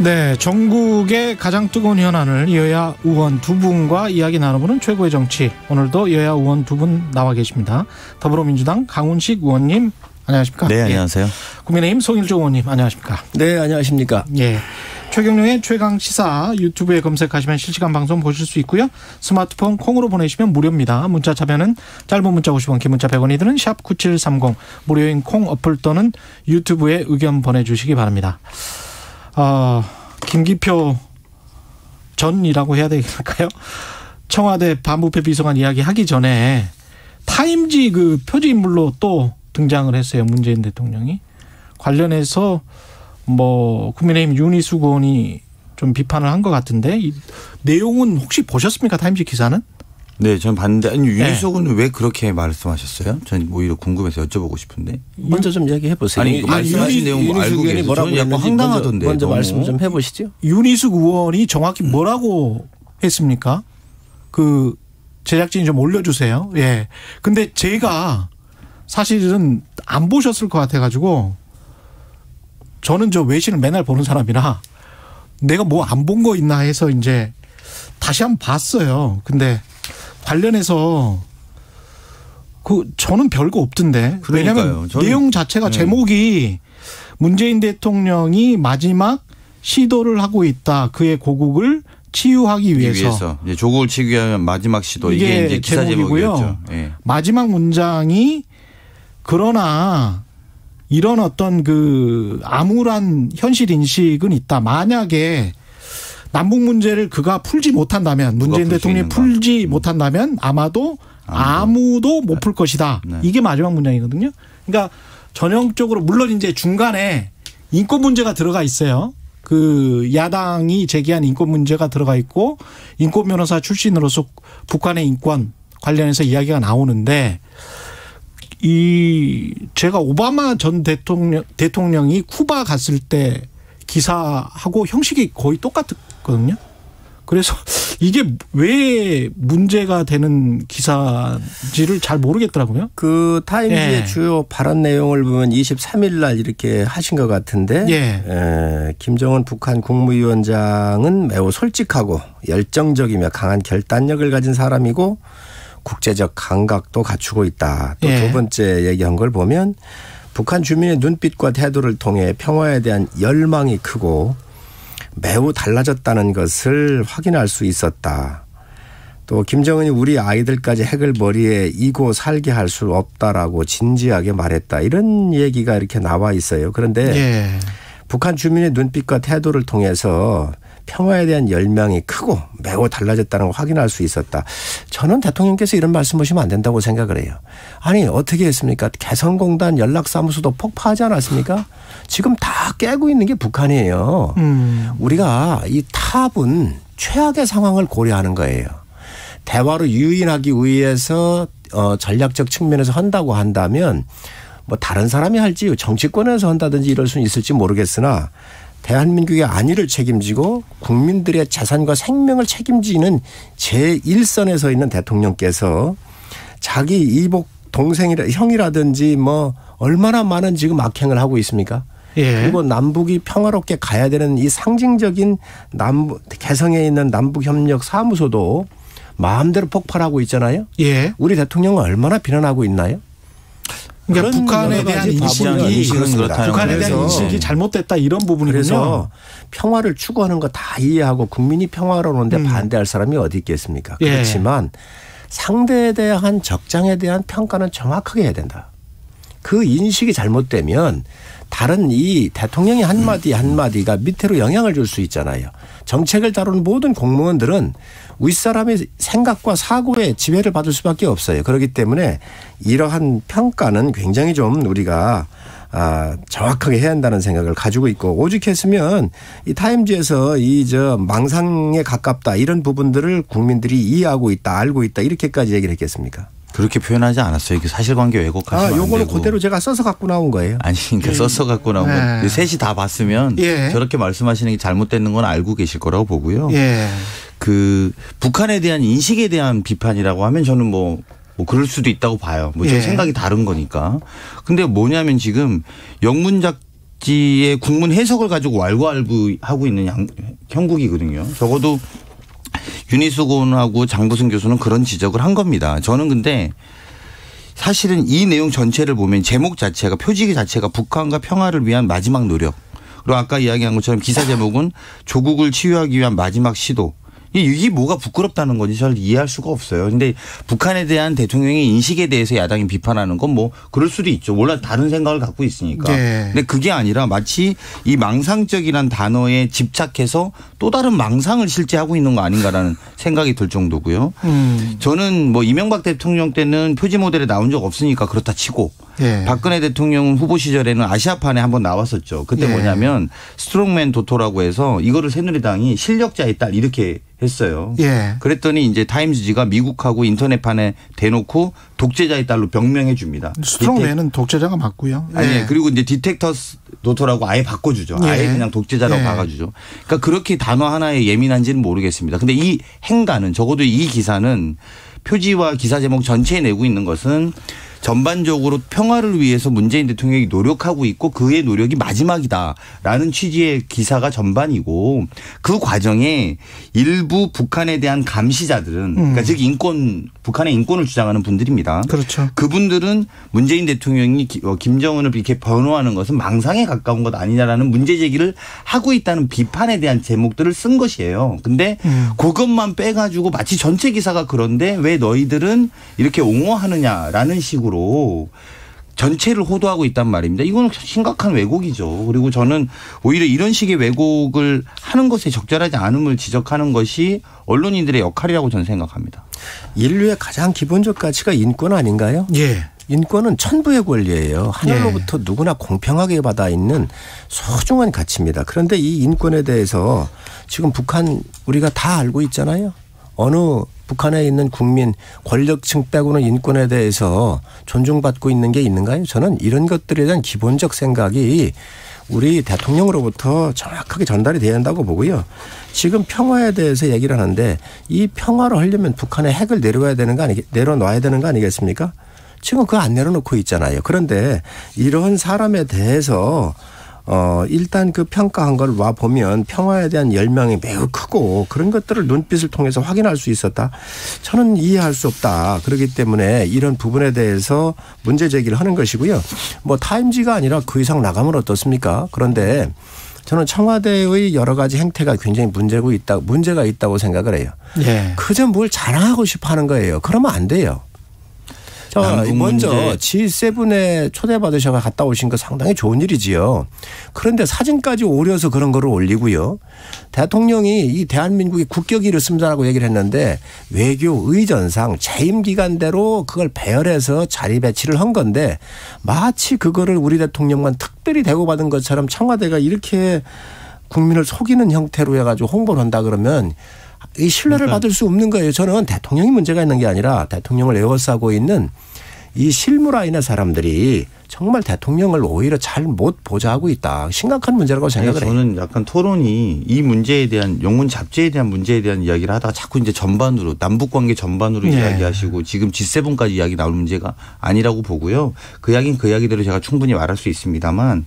네, 전국의 가장 뜨거운 현안을 여야 의원 두 분과 이야기 나눠보는 최고의 정치. 오늘도 여야 의원 두 분 나와 계십니다. 더불어민주당 강훈식 의원님 안녕하십니까? 네, 안녕하세요. 예. 국민의힘 송일조 의원님 안녕하십니까? 네, 안녕하십니까? 예. 최경영의 최강시사 유튜브에 검색하시면 실시간 방송 보실 수 있고요. 스마트폰 콩으로 보내시면 무료입니다. 문자 참여는 짧은 문자 50원, 긴 문자 100원이 드는 샵 9730 무료인 콩 어플 또는 유튜브에 의견 보내주시기 바랍니다. 김기표 전이라고 해야 될까요? 청와대 반부패 비서관 이야기 하기 전에 타임지 그 표지인물로 또 등장을 했어요. 문재인 대통령이. 관련해서 국민의힘 윤희숙 의원이 좀 비판을 한 것 같은데 이 내용은 혹시 보셨습니까? 타임지 기사는? 네, 전 봤는데 아니 윤희숙은 네. 왜 그렇게 말씀하셨어요? 전 오히려 궁금해서 여쭤보고 싶은데. 먼저 좀 얘기해 보세요. 아니 말씀하신 내용 알고 계세요? 저는 약간 황당하던데. 먼저 말씀 좀 해보시죠. 윤희숙 의원이 정확히 뭐라고 했습니까? 그 제작진이 좀 올려주세요. 예. 근데 제가 사실은 안 보셨을 것 같아가지고 저는 저 외신을 맨날 보는 사람이라 내가 뭐 안 본 거 있나 해서 이제 다시 한번 봤어요. 근데 관련해서 저는 별거 없던데. 왜냐하면 내용 자체가 제목이 문재인 대통령이 마지막 시도를 하고 있다. 그의 고국을 치유하기 위해서. 이제 조국을 치기 위한 마지막 시도. 이게 이제 기사 제목이고요. 네. 마지막 문장이 그러나 이런 어떤 그 암울한 현실 인식은 있다. 만약에 남북 문제를 그가 풀지 못한다면 문재인 대통령이 풀지 못한다면 아무도 못 풀 것이다. 네. 이게 마지막 문장이거든요. 그러니까 전형적으로 물론 이제 중간에 인권 문제가 들어가 있어요. 그 야당이 제기한 인권 문제가 들어가 있고 인권 변호사 출신으로서 북한의 인권 관련해서 이야기가 나오는데 제가 오바마 전 대통령이 쿠바 갔을 때 기사하고 형식이 거의 똑같거든요. 그래서 이게 왜 문제가 되는 기사인지를 잘 모르겠더라고요. 그 타임지의 주요 발언 내용을 보면 23일 날 이렇게 하신 것 같은데 김정은 북한 국무위원장은 매우 솔직하고 열정적이며 강한 결단력을 가진 사람이고 국제적 감각도 갖추고 있다. 또 두 번째 얘기한 걸 보면 북한 주민의 눈빛과 태도를 통해 평화에 대한 열망이 크고 매우 달라졌다는 것을 확인할 수 있었다. 또 김정은이 우리 아이들까지 핵을 머리에 이고 살게 할 수 없다라고 진지하게 말했다. 이런 얘기가 이렇게 나와 있어요. 그런데 북한 주민의 눈빛과 태도를 통해서 평화에 대한 열망이 크고 매우 달라졌다는 걸 확인할 수 있었다. 저는 대통령께서 이런 말씀하시면 안 된다고 생각을 해요. 아니 어떻게 했습니까? 개성공단 연락사무소도 폭파하지 않았습니까? 지금 다 깨고 있는 게 북한이에요. 우리가 이 탑은 최악의 상황을 고려하는 거예요. 대화로 유인하기 위해서 전략적 측면에서 한다고 한다면 다른 사람이 할지 정치권에서 한다든지 이럴 수는 있을지 모르겠으나 대한민국의 안위를 책임지고 국민들의 재산과 생명을 책임지는 제1선에 서 있는 대통령께서 자기 이복 형이라든지 얼마나 많은 지금 악행을 하고 있습니까? 그리고 남북이 평화롭게 가야 되는 이 상징적인 개성에 있는 남북협력사무소도 마음대로 폭발하고 있잖아요. 우리 대통령은 얼마나 비난하고 있나요? 그러니까 북한에 대한 인식이 잘못됐다 이런 부분이군요. 그래서 평화를 추구하는 거 다 이해하고 국민이 평화로운데 반대할 사람이 어디 있겠습니까? 그렇지만 상대에 대한 적장에 대한 평가는 정확하게 해야 된다. 그 인식이 잘못되면 다른 이 대통령의 한마디 한마디가 밑으로 영향을 줄 수 있잖아요. 정책을 다루는 모든 공무원들은 윗사람의 생각과 사고에 지배를 받을 수밖에 없어요. 그렇기 때문에 이러한 평가는 굉장히 좀 우리가 정확하게 해야 한다는 생각을 가지고 있고 오죽했으면 이 타임지에서 망상에 가깝다 이런 부분들을 국민들이 이해하고 있다 알고 있다 이렇게까지 얘기를 했겠습니까? 그렇게 표현하지 않았어요. 이게 사실관계 왜곡하시면 안 되고. 요거는 그대로 제가 써서 갖고 나온 거예요. 아니 그러니까 써서 갖고 나온 거. 셋이 다 봤으면 저렇게 말씀하시는 게 잘못되는 건 알고 계실 거라고 보고요. 그 북한에 대한 인식에 대한 비판이라고 하면 저는 뭐 그럴 수도 있다고 봐요. 제 생각이 다른 거니까. 근데 뭐냐면 지금 영문작 잡지의 국문 해석을 가지고 왈가왈부하고 있는 형국이거든요. 적어도 윤희수 고문하고 장부승 교수는 그런 지적을 한 겁니다. 저는 근데 사실은 이 내용 전체를 보면 제목 자체가 표지 자체가 북한과 평화를 위한 마지막 노력. 그리고 아까 이야기한 것처럼 기사 제목은 조국을 치유하기 위한 마지막 시도. 이게 뭐가 부끄럽다는 건지 잘 이해할 수가 없어요. 근데 북한에 대한 대통령의 인식에 대해서 야당이 비판하는 건 뭐 그럴 수도 있죠. 원래 다른 생각을 갖고 있으니까. 네. 근데 그게 아니라 마치 이 망상적이란 단어에 집착해서 또 다른 망상을 실제하고 있는 거 아닌가라는 생각이 들 정도고요. 저는 뭐 이명박 대통령 때는 표지 모델에 나온 적 없으니까 그렇다 치고 예. 박근혜 대통령 후보 시절에는 아시아판에 한번 나왔었죠. 그때 예. 뭐냐면 스트롱맨 도토라고 해서 이거를 새누리당이 실력자의 딸 이렇게 했어요. 예. 그랬더니 이제 타임즈지가 미국하고 인터넷판에 대놓고 독재자의 딸로 병명해 줍니다. 스트롱맨은 독재자가 맞고요. 아니 예. 그리고 이제 디텍터스 도토라고 아예 바꿔주죠. 예. 아예 그냥 독재자라고 박아주죠. 그러니까 그렇게 단어 하나에 예민한지는 모르겠습니다. 근데 이 행간은 적어도 이 기사는 표지와 기사 제목 전체에 내고 있는 것은 전반적으로 평화를 위해서 문재인 대통령이 노력하고 있고 그의 노력이 마지막이다라는 취지의 기사가 전반이고 그 과정에 일부 북한에 대한 감시자들은 그러니까 즉 북한의 인권을 주장하는 분들입니다. 그렇죠. 그분들은 문재인 대통령이 김정은을 이렇게 변호하는 것은 망상에 가까운 것 아니냐라는 문제 제기를 하고 있다는 비판에 대한 제목들을 쓴 것이에요. 근데 그것만 빼가지고 마치 전체 기사가 그런데 왜 너희들은 이렇게 옹호하느냐라는 식으로 전체를 호도하고 있단 말입니다. 이건 심각한 왜곡이죠. 그리고 저는 오히려 이런 식의 왜곡을 하는 것에 적절하지 않음을 지적하는 것이 언론인들의 역할이라고 저는 생각합니다. 인류의 가장 기본적 가치가 인권 아닌가요? 예. 인권은 천부의 권리예요. 하늘로부터 예. 누구나 공평하게 받아 있는 소중한 가치입니다. 그런데 이 인권에 대해서 지금 북한 우리가 다 알고 있잖아요. 어느 북한에 있는 국민 권력층 빼고는 인권에 대해서 존중받고 있는 게 있는가요? 저는 이런 것들에 대한 기본적 생각이 우리 대통령으로부터 정확하게 전달이 돼야 한다고 보고요. 지금 평화에 대해서 얘기를 하는데 이 평화를 하려면 북한의 핵을 내려놔야 되는 거 아니겠습니까? 지금 그거 안 내려놓고 있잖아요. 그런데 이런 사람에 대해서 일단 그 평가한 걸 와 보면 평화에 대한 열망이 매우 크고 그런 것들을 눈빛을 통해서 확인할 수 있었다. 저는 이해할 수 없다. 그렇기 때문에 이런 부분에 대해서 문제 제기를 하는 것이고요. 뭐 타임지가 아니라 그 이상 나가면 어떻습니까? 그런데 저는 청와대의 여러 가지 행태가 굉장히 문제가 있다고 생각을 해요. 네. 그저 뭘 자랑하고 싶어 하는 거예요. 그러면 안 돼요. 먼저 G7에 초대받으셔서 갔다 오신 거 상당히 좋은 일이지요. 그런데 사진까지 오려서 그런 거를 올리고요. 대통령이 이 대한민국이 국격이 있습니다라고 얘기를 했는데 외교 의전상 재임 기간대로 그걸 배열해서 자리 배치를 한 건데 마치 그거를 우리 대통령만 특별히 대우받은 것처럼 청와대가 이렇게 국민을 속이는 형태로 해가지고 홍보를 한다 그러면 이 신뢰를 받을 수 없는 거예요. 저는 대통령이 문제가 있는 게 아니라 대통령을 에워싸고 있는 이 실무라인의 사람들이 정말 대통령을 오히려 잘 못 보좌하고 있다. 심각한 문제라고 생각을 해요. 저는 약간 토론이 이 문제에 대한 영문 잡지에 대한 문제에 대한 이야기를 하다가 자꾸 이제 전반으로 남북관계 전반으로 네. 이야기하시고 지금 G7까지 이야기 나올 문제가 아니라고 보고요. 그 이야기는 그 이야기대로 제가 충분히 말할 수 있습니다만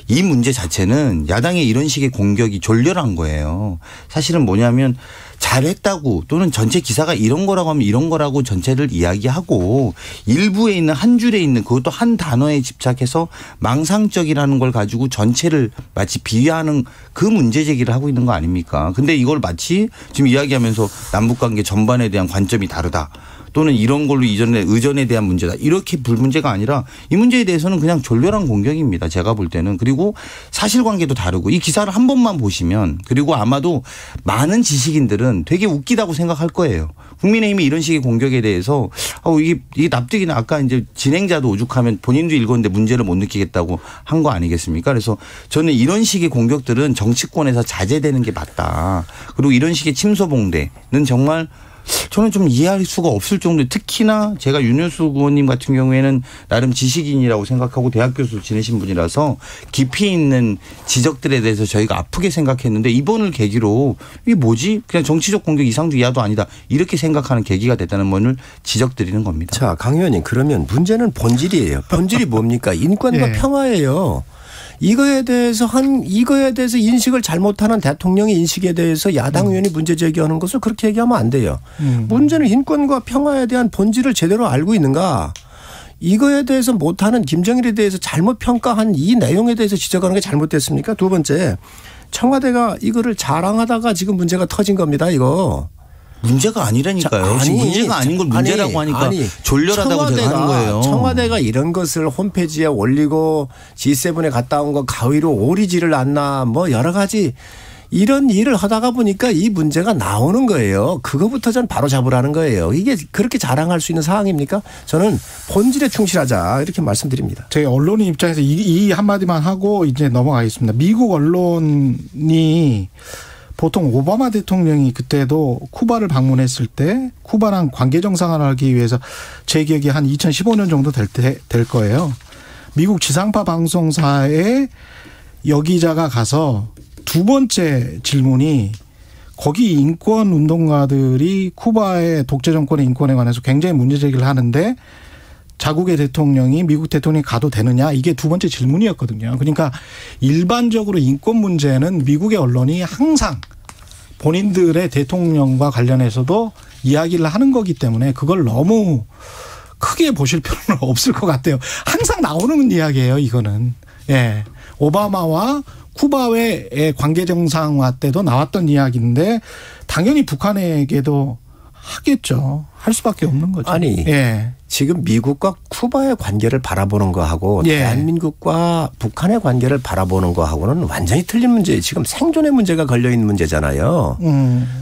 이 문제 자체는 야당의 이런 식의 공격이 졸렬한 거예요. 사실은 뭐냐면 잘했다고 또는 전체 기사가 이런 거라고 하면 이런 거라고 전체를 이야기하고 일부에 있는 한 줄에 있는 그것도 한 단어에 집착해서 망상적이라는 걸 가지고 전체를 마치 비하하는 그 문제 제기를 하고 있는 거 아닙니까? 근데 이걸 마치 지금 이야기하면서 남북관계 전반에 대한 관점이 다르다. 또는 이런 걸로 의전에 대한 문제다. 이렇게 불문제가 아니라 이 문제에 대해서는 그냥 졸렬한 공격입니다. 제가 볼 때는. 그리고 사실관계도 다르고 이 기사를 한 번만 보시면 그리고 아마도 많은 지식인들은 되게 웃기다고 생각할 거예요. 국민의힘이 이런 식의 공격에 대해서 이게 납득이나 아까 이제 진행자도 오죽하면 본인도 읽었는데 문제를 못 느끼겠다고 한 거 아니겠습니까? 그래서 저는 이런 식의 공격들은 정치권에서 자제되는 게 맞다. 그리고 이런 식의 침소봉대는 정말 저는 좀 이해할 수가 없을 정도로 특히나 제가 윤효수 의원님 같은 경우에는 나름 지식인이라고 생각하고 대학 교수 지내신 분이라서 깊이 있는 지적들에 대해서 저희가 아프게 생각했는데 이번을 계기로 이게 뭐지? 그냥 정치적 공격 이상도 이하도 아니다. 이렇게 생각하는 계기가 됐다는 면을 지적드리는 겁니다. 자, 강 의원님 그러면 문제는 본질이에요. 본질이 뭡니까? 인권과 네. 평화예요. 이거에 대해서 인식을 잘못하는 대통령의 인식에 대해서 야당 의원이 문제 제기하는 것을 그렇게 얘기하면 안 돼요. 문제는 인권과 평화에 대한 본질을 제대로 알고 있는가. 이거에 대해서 못하는 김정일에 대해서 잘못 평가한 이 내용에 대해서 지적하는 게 잘못됐습니까? 두 번째, 청와대가 이거를 자랑하다가 지금 문제가 터진 겁니다. 이거. 문제가 아니라니까요. 지금 문제가 아닌 걸 문제라고 하니까 졸렬하다고 제가 하는 거예요. 청와대가 이런 것을 홈페이지에 올리고 G7에 갔다 온 거 가위로 오리지를 않나 뭐 여러 가지 이런 일을 하다가 보니까 이 문제가 나오는 거예요. 그거부터 전 바로 잡으라는 거예요. 이게 그렇게 자랑할 수 있는 사항입니까? 저는 본질에 충실하자 이렇게 말씀드립니다. 저희 언론인 입장에서 이 한마디만 하고 이제 넘어가겠습니다. 미국 언론이 보통 오바마 대통령이 그때도 쿠바를 방문했을 때 쿠바랑 관계 정상화를 하기 위해서 제 기억에 한 2015년 정도 될 거예요. 미국 지상파 방송사에 여기자가 가서 두 번째 질문이 거기 인권 운동가들이 쿠바의 독재 정권의 인권에 관해서 굉장히 문제 제기를 하는데 자국의 대통령이 미국 대통령이 가도 되느냐 이게 두 번째 질문이었거든요. 그러니까 일반적으로 인권 문제는 미국의 언론이 항상 본인들의 대통령과 관련해서도 이야기를 하는 거기 때문에 그걸 너무 크게 보실 필요는 없을 것 같아요. 항상 나오는 이야기예요, 이거는. 예. 오바마와 쿠바의 관계 정상화 때도 나왔던 이야기인데 당연히 북한에게도 하겠죠. 할 수밖에 없는 거죠. 아니, 예. 지금 미국과 쿠바의 관계를 바라보는 거하고 예. 대한민국과 북한의 관계를 바라보는 거하고는 완전히 틀린 문제예요. 지금 생존의 문제가 걸려 있는 문제잖아요.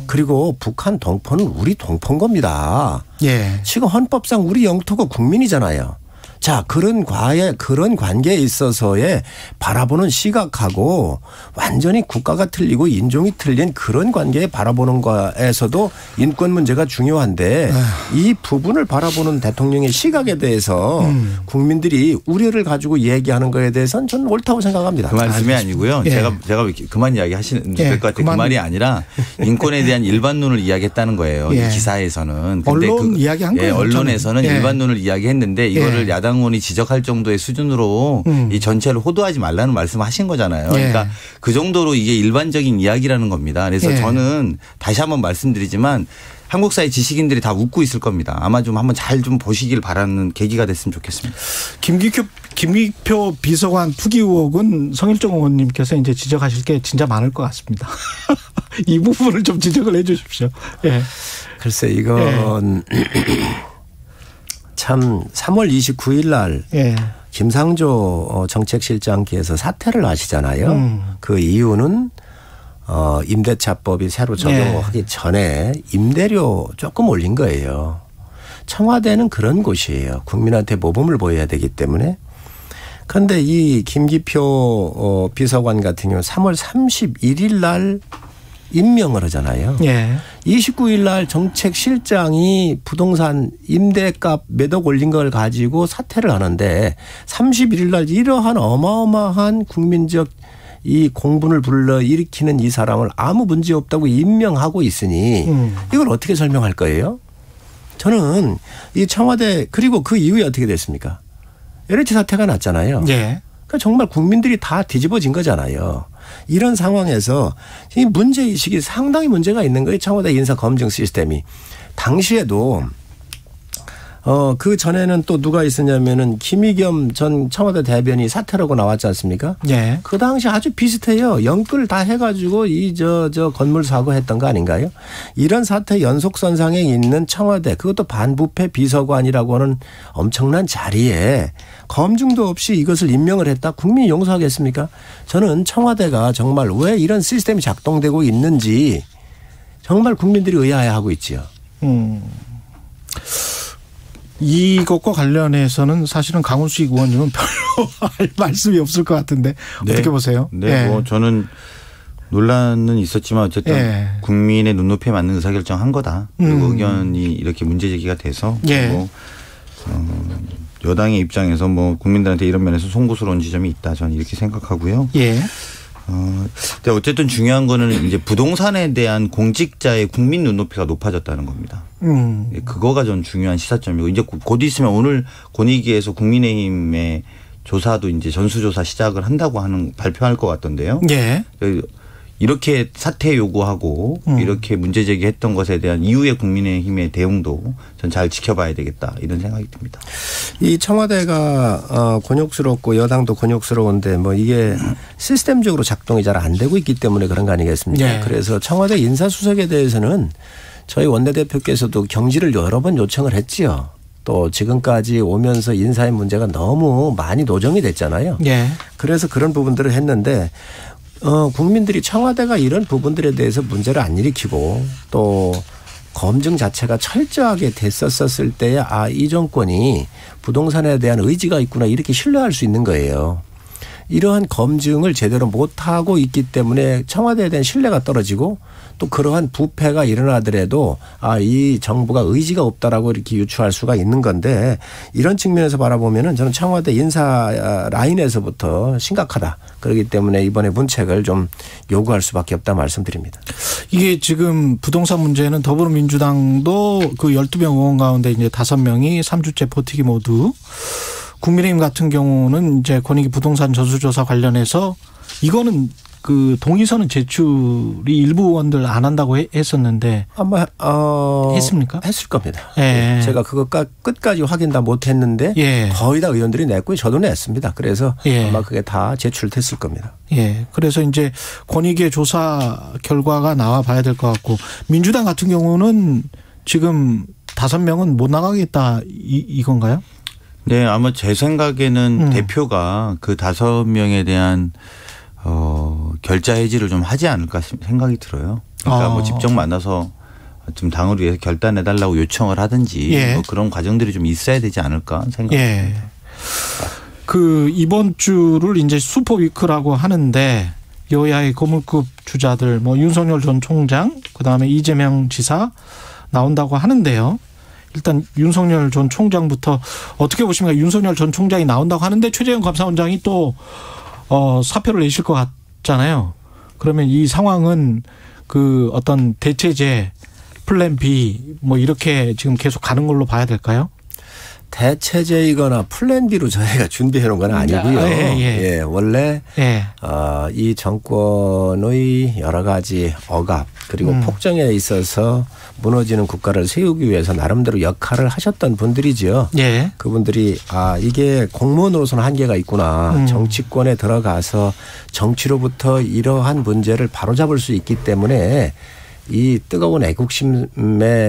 그리고 북한 동포는 우리 동포인 겁니다. 예. 지금 헌법상 우리 영토가 국민이잖아요. 자, 그런 관계에 있어서의 바라보는 시각하고 완전히 국가가 틀리고 인종이 틀린 그런 관계에 바라보는 거에서도 인권 문제가 중요한데 이 부분을 바라보는 대통령의 시각에 대해서 국민들이 우려를 가지고 얘기하는 거에 대해서는 저는 옳다고 생각합니다. 그 말씀이 아니고요. 예. 제가 그만 이야기하시면 될 것 같아요. 그 말이 아니라 인권에 대한 일반론을 이야기했다는 거예요. 예. 이 기사에서는. 근데 언론 이야기한 거예요. 언론에서는 예. 일반론을 이야기했는데 이거를 야당 의원이 지적할 정도의 수준으로 이 전체를 호도하지 말라는 말씀을 하신 거잖아요. 그러니까 예. 그 정도로 이게 일반적인 이야기라는 겁니다. 그래서 예. 저는 다시 한번 말씀드리지만 한국 사회 지식인들이 다 웃고 있을 겁니다. 아마 좀 한번 잘 좀 보시길 바라는 계기가 됐으면 좋겠습니다. 김기표 비서관 투기 의혹은 성일종 의원님께서 이제 지적하실 게 진짜 많을 것 같습니다. 이 부분을 좀 지적을 해 주십시오. 예. 글쎄 이건 예. 참 3월 29일 날 예. 김상조 정책실장께서 사퇴를 하시잖아요. 그 이유는 임대차법이 새로 적용하기 예. 전에 임대료 조금 올린 거예요. 청와대는 그런 곳이에요. 국민한테 모범을 보여야 되기 때문에. 그런데 이 김기표 비서관 같은 경우 3월 31일 날 임명을 하잖아요. 예. 29일 날 정책실장이 부동산 임대값 몇 억 올린 걸 가지고 사퇴를 하는데 31일 날 이러한 어마어마한 국민적 이 공분을 불러일으키는 이 사람을 아무 문제 없다고 임명하고 있으니 이걸 어떻게 설명할 거예요? 저는 이 청와대 그리고 그 이후에 어떻게 됐습니까? LH 사태가 났잖아요. 예. 그러니까 정말 국민들이 다 뒤집어진 거잖아요. 이런 상황에서 이 문제의식이 상당히 문제가 있는 거예요. 청와대 인사검증 시스템이. 당시에도 그 전에는 또 누가 있었냐면은 김의겸 전 청와대 대변인이 사퇴라고 나왔지 않습니까? 예. 그 당시 아주 비슷해요. 연끌 다 해가지고 저 건물 사고했던 거 아닌가요? 이런 사태 연속선상에 있는 청와대 그것도 반부패 비서관이라고 하는 엄청난 자리에 검증도 없이 이것을 임명을 했다. 국민이 용서하겠습니까? 저는 청와대가 정말 왜 이런 시스템이 작동되고 있는지 정말 국민들이 의아해하고 있지요. 이것과 관련해서는 사실은 강훈식 의원님은 별로 할 말씀이 없을 것 같은데 네. 어떻게 보세요? 네, 뭐 저는 논란은 있었지만 어쨌든 국민의 눈높이에 맞는 의사결정 한 거다. 그리고 의견이 이렇게 문제 제기가 돼서 그리고 여당의 입장에서 뭐 국민들한테 이런 면에서 송구스러운 지점이 있다. 저는 이렇게 생각하고요. 예. 근데 어쨌든 중요한 거는 이제 부동산에 대한 공직자의 국민 눈높이가 높아졌다는 겁니다. 그거가 전 중요한 시사점이고 이제 곧 있으면 오늘 권익위에서 국민의힘의 조사도 이제 전수조사 시작을 한다고 발표할 것 같던데요. 예. 이렇게 사퇴 요구하고 이렇게 문제 제기했던 것에 대한 이후의 국민의힘의 대응도 전 잘 지켜봐야 되겠다 이런 생각이 듭니다. 이 청와대가 곤욕스럽고 여당도 곤욕스러운데 뭐 이게 시스템적으로 작동이 잘 안 되고 있기 때문에 그런 거 아니겠습니까? 네. 그래서 청와대 인사수석에 대해서는 저희 원내대표께서도 경질을 여러 번 요청을 했지요. 또 지금까지 오면서 인사의 문제가 너무 많이 노정이 됐잖아요. 네. 그래서 그런 부분들을 했는데 국민들이 청와대가 이런 부분들에 대해서 문제를 안 일으키고 또 검증 자체가 철저하게 됐었을 때에 이 정권이 부동산에 대한 의지가 있구나 이렇게 신뢰할 수 있는 거예요. 이러한 검증을 제대로 못하고 있기 때문에 청와대에 대한 신뢰가 떨어지고 또 그러한 부패가 일어나더라도 이 정부가 의지가 없다라고 이렇게 유추할 수가 있는 건데 이런 측면에서 바라보면은 저는 청와대 인사 라인에서부터 심각하다. 그렇기 때문에 이번에 문책을 좀 요구할 수밖에 없다 말씀드립니다. 이게 지금 부동산 문제는 더불어민주당도 그 12명 의원 가운데 이제 5명이 3주째 버티기 모두 국민의힘 같은 경우는 이제 권익위 부동산 전수조사 관련해서 이거는 그 동의서는 제출이 일부 의원들 안 한다고 했었는데 아마 했습니까? 했을 겁니다. 예. 제가 그거 끝까지 확인 다 못했는데 예. 거의 다 의원들이 냈고 저도 냈습니다. 그래서 예. 아마 그게 다 제출됐을 겁니다. 예. 그래서 이제 권익위의 조사 결과가 나와 봐야 될 것 같고 민주당 같은 경우는 지금 5명은 못 나가겠다 이건가요? 네, 아마 제 생각에는 대표가 그 5명에 대한 결자 해지를 좀 하지 않을까 생각이 들어요. 그러니까 뭐 직접 만나서 좀 당을 위해서 결단해달라고 요청을 하든지 예. 뭐 그런 과정들이 좀 있어야 되지 않을까 생각합니다. 예. 그 이번 주를 이제 슈퍼위크라고 하는데 여야의 고물급 주자들 뭐 윤석열 전 총장 그다음에 이재명 지사 나온다고 하는데요. 일단 윤석열 전 총장부터 어떻게 보십니까? 윤석열 전 총장이 나온다고 하는데 최재형 감사원장이 또 사표를 내실 것 같잖아요. 그러면 이 상황은 그 어떤 대체제 플랜 B 뭐 이렇게 지금 계속 가는 걸로 봐야 될까요? 대체제이거나 플랜 B로 저희가 준비해 놓은 건 아니고요. 예, 원래 이 정권의 여러 가지 억압 그리고 폭정에 있어서 무너지는 국가를 세우기 위해서 나름대로 역할을 하셨던 분들이죠. 예. 그분들이 이게 공무원으로서는 한계가 있구나. 정치권에 들어가서 정치로부터 이러한 문제를 바로잡을 수 있기 때문에 이 뜨거운 애국심에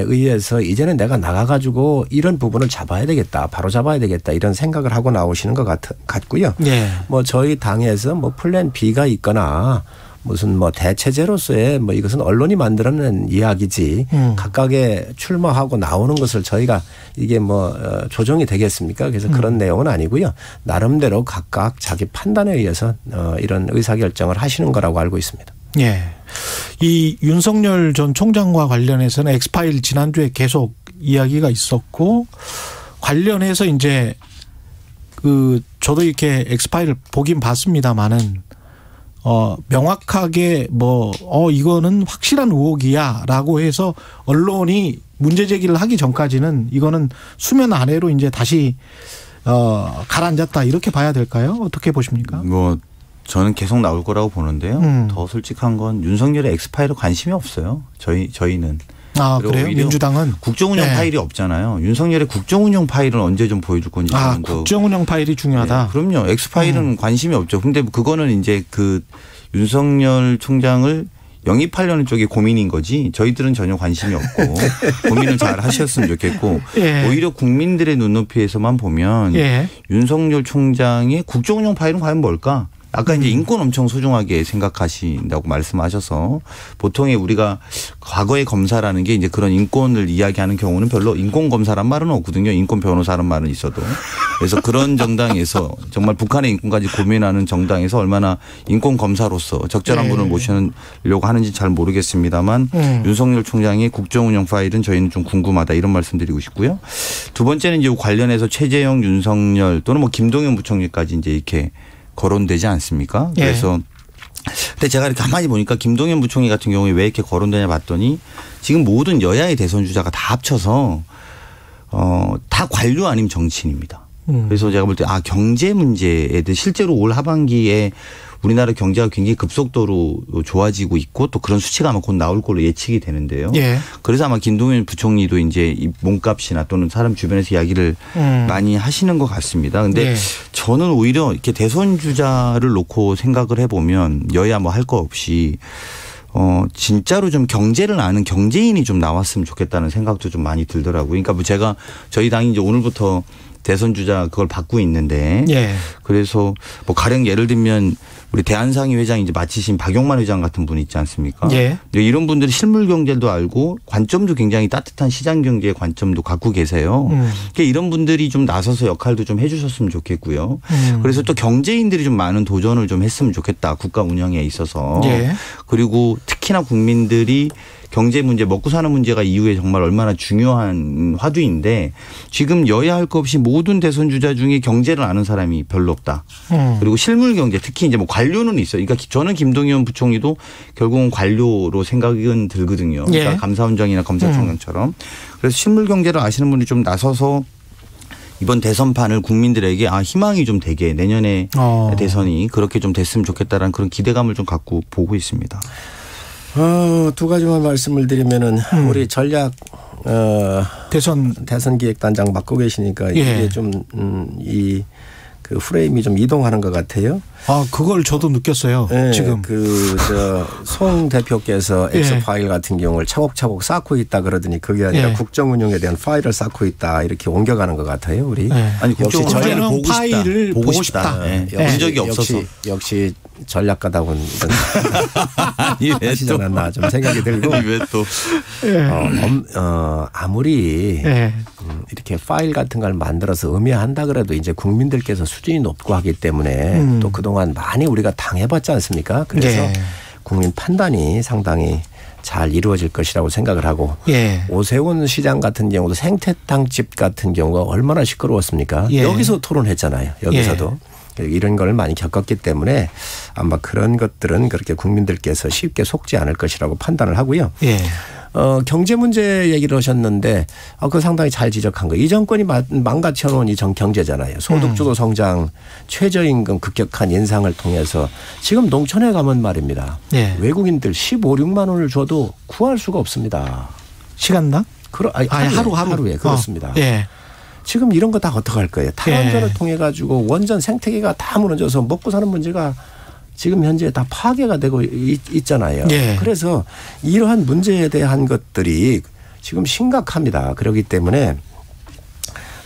의해서 이제는 내가 나가가지고 이런 부분을 잡아야 되겠다. 바로 잡아야 되겠다. 이런 생각을 하고 나오시는 것 같고요. 네. 뭐 저희 당에서 뭐 플랜 B가 있거나 무슨 뭐 대체제로서의 뭐 이것은 언론이 만들어낸 이야기지 각각의 출마하고 나오는 것을 저희가 이게 뭐 조정이 되겠습니까? 그래서 그런 내용은 아니고요. 나름대로 각각 자기 판단에 의해서 이런 의사결정을 하시는 거라고 알고 있습니다. 예. 이 윤석열 전 총장과 관련해서는 엑스파일 지난주에 계속 이야기가 있었고 관련해서 이제 그 저도 이렇게 엑스파일을 보긴 봤습니다만은 명확하게 뭐 이거는 확실한 의혹이야라고 해서 언론이 문제 제기를 하기 전까지는 이거는 수면 아래로 이제 다시 가라앉았다 이렇게 봐야 될까요? 어떻게 보십니까? 뭐 저는 계속 나올 거라고 보는데요. 더 솔직한 건 윤석열의 엑스파일에 관심이 없어요. 저희는. 그래요? 민주당은? 국정운영 네. 파일이 없잖아요. 윤석열의 국정운영 파일은 언제 좀 보여줄 건지. 국정운영 파일이 중요하다? 네, 그럼요. 엑스파일은 관심이 없죠. 근데 그거는 이제 그 윤석열 총장을 영입하려는 쪽이 고민인 거지 저희들은 전혀 관심이 없고 고민을 잘 하셨으면 좋겠고 예. 오히려 국민들의 눈높이에서만 보면 예. 윤석열 총장의 국정운영 파일은 과연 뭘까? 아까 이제 인권 엄청 소중하게 생각하신다고 말씀하셔서 보통의 우리가 과거의 검사라는 게 이제 그런 인권을 이야기하는 경우는 별로 인권 검사란 말은 없거든요. 인권 변호사란 말은 있어도. 그래서 그런 정당에서 정말 북한의 인권까지 고민하는 정당에서 얼마나 인권 검사로서 적절한 분을 모시려고 하는지 잘 모르겠습니다만 윤석열 총장의 국정운영 파일은 저희는 좀 궁금하다 이런 말씀드리고 싶고요. 두 번째는 이제 관련해서 최재형, 윤석열 또는 뭐 김동연 부총리까지 이제 이렇게 거론되지 않습니까? 그래서 근데 제가 이렇게 가만히 보니까 김동연 부총리 같은 경우에 왜 이렇게 거론되냐 봤더니 지금 모든 여야의 대선 주자가 다 합쳐서 다 관료 아니면 정치인입니다. 그래서 제가 볼 때 경제 문제에 대해 실제로 올 하반기에 우리나라 경제가 굉장히 급속도로 좋아지고 있고 또 그런 수치가 아마 곧 나올 걸로 예측이 되는데요. 예. 그래서 아마 김동연 부총리도 이제 이 몸값이나 또는 사람 주변에서 이야기를 많이 하시는 것 같습니다. 근데 예. 저는 오히려 이렇게 대선 주자를 놓고 생각을 해보면 여야 뭐 할 거 없이 진짜로 좀 경제를 아는 경제인이 좀 나왔으면 좋겠다는 생각도 좀 많이 들더라고요. 그러니까 뭐 제가 저희 당이 이제 오늘부터 대선 주자 그걸 받고 있는데 예. 그래서 뭐 가령 예를 들면 우리 대한상의 회장 이제 마치신 박용만 회장 같은 분 있지 않습니까? 예. 이런 분들이 실물 경제도 알고 관점도 굉장히 따뜻한 시장 경제의 관점도 갖고 계세요. 그러니까 이런 분들이 좀 나서서 역할도 좀 해 주셨으면 좋겠고요. 그래서 또 경제인들이 좀 많은 도전을 좀 했으면 좋겠다. 국가 운영에 있어서. 예. 그리고 특히나 국민들이 경제 문제 먹고 사는 문제가 이후에 정말 얼마나 중요한 화두인데 지금 여야 할 것 없이 모든 대선 주자 중에 경제를 아는 사람이 별로 없다. 그리고 실물 경제 특히 이제 뭐 관료는 있어요. 그러니까 저는 김동연 부총리도 결국은 관료로 생각은 들거든요. 그러니까 예. 감사원장이나 검찰총장처럼. 그래서 실물 경제를 아시는 분이 좀 나서서 이번 대선판을 국민들에게 희망이 좀 되게 내년에 대선이 그렇게 좀 됐으면 좋겠다라는 그런 기대감을 좀 갖고 보고 있습니다. 두 가지만 말씀을 드리면은 우리 전략 대선 기획단장 맡고 계시니까 예. 이게 좀 그 프레임이 좀 이동하는 것 같아요. 그걸 저도 느꼈어요. 네, 지금 송 대표께서 엑스 파일 같은 경우를 차곡차곡 쌓고 있다 그러더니 그게 아니라 국정 운영에 대한 파일을 쌓고 있다 이렇게 옮겨가는 것 같아요. 우리 아니 역시 전략 파일을 보고 싶다. 본 적이 없어서 역시 전략가다운 이런 하시지 않았나 좀 생각이 들고 왜 또 아무리 이렇게 파일 같은 걸 만들어서 음해한다 그래도 이제 국민들께서 수준이 높고 하기 때문에 또 그동안 많이 우리가 당해봤지 않습니까? 그래서 국민 판단이 상당히 잘 이루어질 것이라고 생각을 하고 오세훈 시장 같은 경우도 생태탕집 같은 경우가 얼마나 시끄러웠습니까? 여기서 토론했잖아요. 여기서도. 이런 걸 많이 겪었기 때문에 아마 그런 것들은 그렇게 국민들께서 쉽게 속지 않을 것이라고 판단을 하고요. 경제 문제 얘기를 하셨는데 그거 상당히 잘 지적한 거예요. 이 정권이 망가쳐놓은 이 경제잖아요. 소득주도 성장, 최저임금 급격한 인상을 통해서 지금 농촌에 가면 말입니다. 외국인들 15, 16만 원을 줘도 구할 수가 없습니다. 시간당? 하루에 그렇습니다. 지금 이런 거 다 어떡할 거예요. 탈원전을 통해 가지고 원전 생태계가 다 무너져서 먹고 사는 문제가 지금 현재 다 파괴가 되고 있잖아요. 그래서 이러한 문제에 대한 것들이 지금 심각합니다. 그렇기 때문에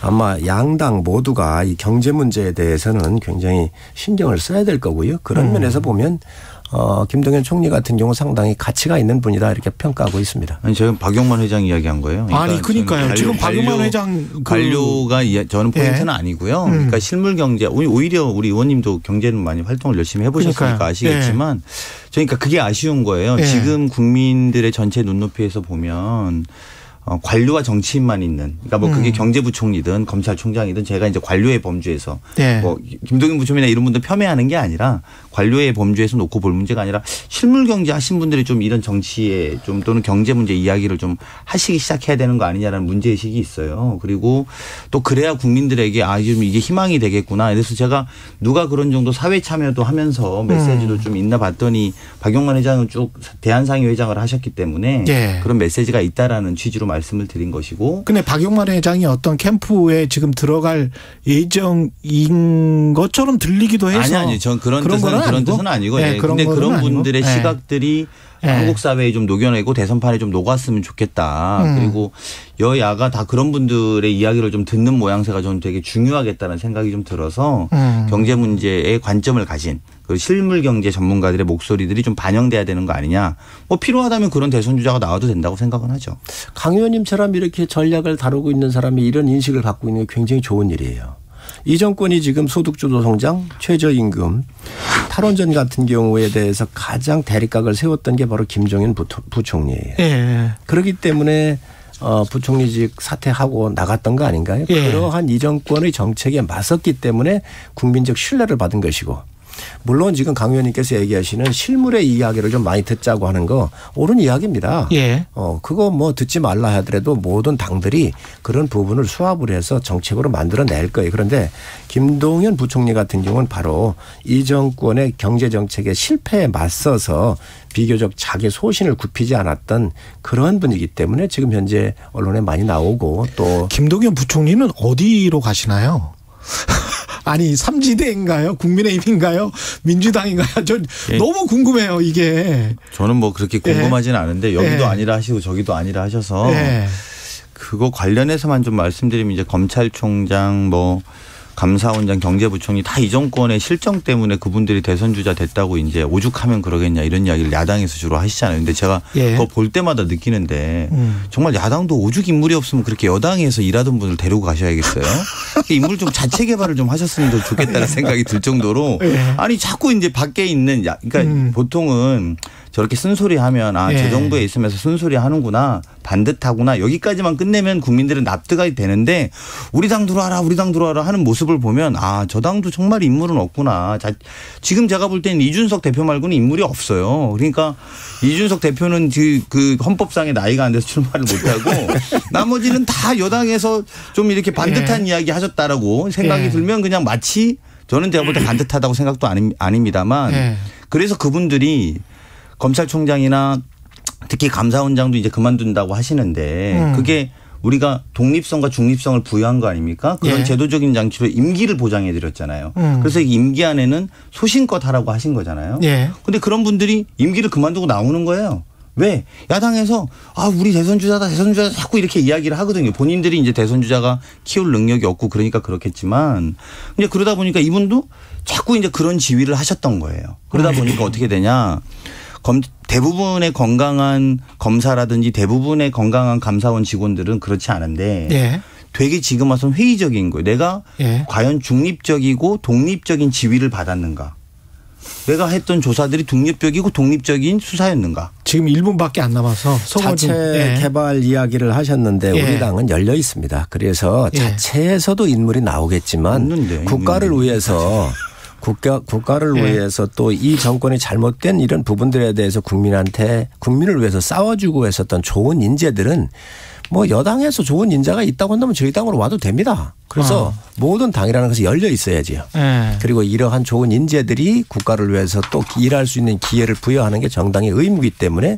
아마 양당 모두가 이 경제 문제에 대해서는 굉장히 신경을 써야 될 거고요. 그런 면에서 보면 김동연 총리 같은 경우 상당히 가치가 있는 분이다 이렇게 평가하고 있습니다. 아니 저는 박용만 회장 이야기한 거예요. 그러니까요. 지금 박용만 회장 관료가 저는 포인트는 아니고요. 그러니까 실물 경제 오히려 우리 의원님도 경제는 많이 활동을 열심히 해보셨으니까 아시겠지만 그러니까 그게 아쉬운 거예요. 지금 국민들의 전체 눈높이에서 보면 관료와 정치인만 있는 그러니까 뭐 그게 경제부총리든 검찰총장이든 제가 이제 관료의 범주에서 뭐 김동연 부총리나 이런 분들 폄훼하는 게 아니라 관료의 범주에서 놓고 볼 문제가 아니라 실물 경제 하신 분들이 좀 이런 정치에 좀 또는 경제 문제 이야기를 좀 하시기 시작해야 되는 거 아니냐라는 문제의식이 있어요. 그리고 또 그래야 국민들에게 좀 이게 희망이 되겠구나. 그래서 제가 누가 그런 정도 사회 참여도 하면서 메시지도 좀 있나 봤더니 박용만 회장은 쭉 대한상의 회장을 하셨기 때문에 그런 메시지가 있다라는 취지로 말씀을 드린 것이고. 근데 박용만 회장이 어떤 캠프에 지금 들어갈 예정인 것처럼 들리기도 해서. 아니 전 그런 뜻은 아니고. 그런데 그런 분들의 시각들이 한국 사회에 좀 녹여내고 대선판에 좀 녹았으면 좋겠다. 그리고 여야가 다 그런 분들의 이야기를 좀 듣는 모양새가 저는 되게 중요하겠다는 생각이 좀 들어서 경제 문제에 관점을 가진 그 실물 경제 전문가들의 목소리들이 좀 반영돼야 되는 거 아니냐. 뭐 필요하다면 그런 대선 주자가 나와도 된다고 생각은 하죠. 강 의원님처럼 이렇게 전략을 다루고 있는 사람이 이런 인식을 갖고 있는 게 굉장히 좋은 일이에요. 이 정권이 지금 소득주도 성장, 최저임금, 탈원전 같은 경우에 대해서 가장 대립각을 세웠던 게 바로 김종인 부총리예요. 그렇기 때문에 부총리직 사퇴하고 나갔던 거 아닌가요? 그러한 이 정권의 정책에 맞섰기 때문에 국민적 신뢰를 받은 것이고 물론 지금 강 의원님께서 얘기하시는 실물의 이야기를 좀 많이 듣자고 하는 거 옳은 이야기입니다. 예. 그거 뭐 듣지 말라 하더라도 모든 당들이 그런 부분을 수합을 해서 정책으로 만들어낼 거예요. 그런데 김동연 부총리 같은 경우는 바로 이 정권의 경제정책의 실패에 맞서서 비교적 자기 소신을 굽히지 않았던 그러한 분이기 때문에 지금 현재 언론에 많이 나오고 또 김동연 부총리는 어디로 가시나요? 아니 삼지대인가요? 국민의힘인가요? 민주당인가요? 저 너무 궁금해요 이게. 저는 뭐 그렇게 궁금하지는 않은데 여기도 아니라 하시고 저기도 아니라 하셔서 그거 관련해서만 좀 말씀드리면 이제 검찰총장 뭐 감사원장 경제부총리 다 이 정권의 실정 때문에 그분들이 대선 주자 됐다고 이제 오죽하면 그러겠냐 이런 이야기를 야당에서 주로 하시잖아요. 근데 제가 그거 볼 때마다 느끼는데 정말 야당도 오죽 인물이 없으면 그렇게 여당에서 일하던 분을 데리고 가셔야겠어요. 인물 좀 자체 개발을 좀 하셨으면 더 좋겠다는 생각이 들 정도로 아니 자꾸 이제 밖에 있는 그러니까 보통은 저렇게 쓴소리 하면 저 정부에 있으면서 쓴소리 하는구나 반듯하구나 여기까지만 끝내면 국민들은 납득이 되는데 우리 당 들어와라 우리 당 들어와라 하는 모습을 보면 저 당도 정말 인물은 없구나. 지금 제가 볼 때는 이준석 대표 말고는 인물이 없어요. 그러니까 이준석 대표는 그 헌법상의 나이가 안 돼서 출마를 못하고 나머지는 다 여당에서 좀 이렇게 반듯한 이야기 하셨다라고 생각이 들면 그냥 마치 저는 제가 볼 때 반듯하다고 생각도 아닙니다만 그래서 그분들이 검찰총장이나 특히 감사원장도 이제 그만둔다고 하시는데 그게 우리가 독립성과 중립성을 부여한 거 아닙니까? 그런 제도적인 장치로 임기를 보장해 드렸잖아요. 그래서 임기 안에는 소신껏 하라고 하신 거잖아요. 그런데 그런 분들이 임기를 그만두고 나오는 거예요. 왜? 야당에서 우리 대선주자다 대선주자다 자꾸 이렇게 이야기를 하거든요. 본인들이 이제 대선주자가 키울 능력이 없고 그러니까 그렇겠지만 이제 그러다 보니까 이분도 자꾸 이제 그런 지위를 하셨던 거예요. 그러다 보니까 어떻게 되냐. 대부분의 건강한 검사라든지 대부분의 건강한 감사원 직원들은 그렇지 않은데 되게 지금 와서는 회의적인 거예요. 내가 과연 중립적이고 독립적인 지위를 받았는가. 내가 했던 조사들이 중립적이고 독립적인 수사였는가. 지금 1분밖에 안 남아서. 자체 개발 이야기를 하셨는데 우리 당은 열려 있습니다. 그래서 자체에서도 인물이 나오겠지만 없는데, 국가를 위해서 국가를 위해서 또 이 정권이 잘못된 이런 부분들에 대해서 국민을 위해서 싸워주고 했었던 좋은 인재들은 뭐 여당에서 좋은 인재가 있다고 한다면 저희 당으로 와도 됩니다. 그래서 모든 당이라는 것이 열려 있어야지요. 그리고 이러한 좋은 인재들이 국가를 위해서 또 일할 수 있는 기회를 부여하는 게 정당의 의무이기 때문에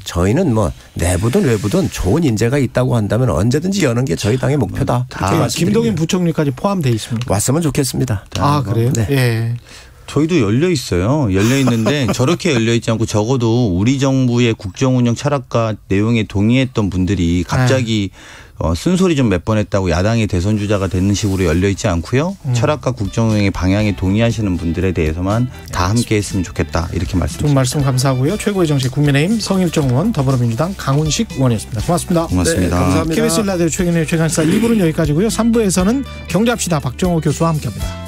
저희는 뭐 내부든 외부든 좋은 인재가 있다고 한다면 언제든지 여는 게 저희 당의 목표다. 김동연 부총리까지 포함되어 있습니다. 왔으면 좋겠습니다. 그래요? 네. 저희도 열려 있어요. 열려 있는데 저렇게 열려 있지 않고 적어도 우리 정부의 국정운영 철학과 내용에 동의했던 분들이 갑자기 쓴소리 좀 몇 번 했다고 야당의 대선 주자가 되는 식으로 열려 있지 않고요. 철학과 국정운영의 방향에 동의하시는 분들에 대해서만 다 함께 했으면 좋겠다. 이렇게 말씀드립니다. 좀 말씀 감사하고요. 최고의 정책 국민의힘 성일정 의원 더불어민주당 강훈식 의원이었습니다. 고맙습니다. 고맙습니다. 네, 감사합니다. KBS 1라디오 최근의 최강시사 2부는 여기까지고요. 3부에서는 경제합시다 박정호 교수와 함께합니다.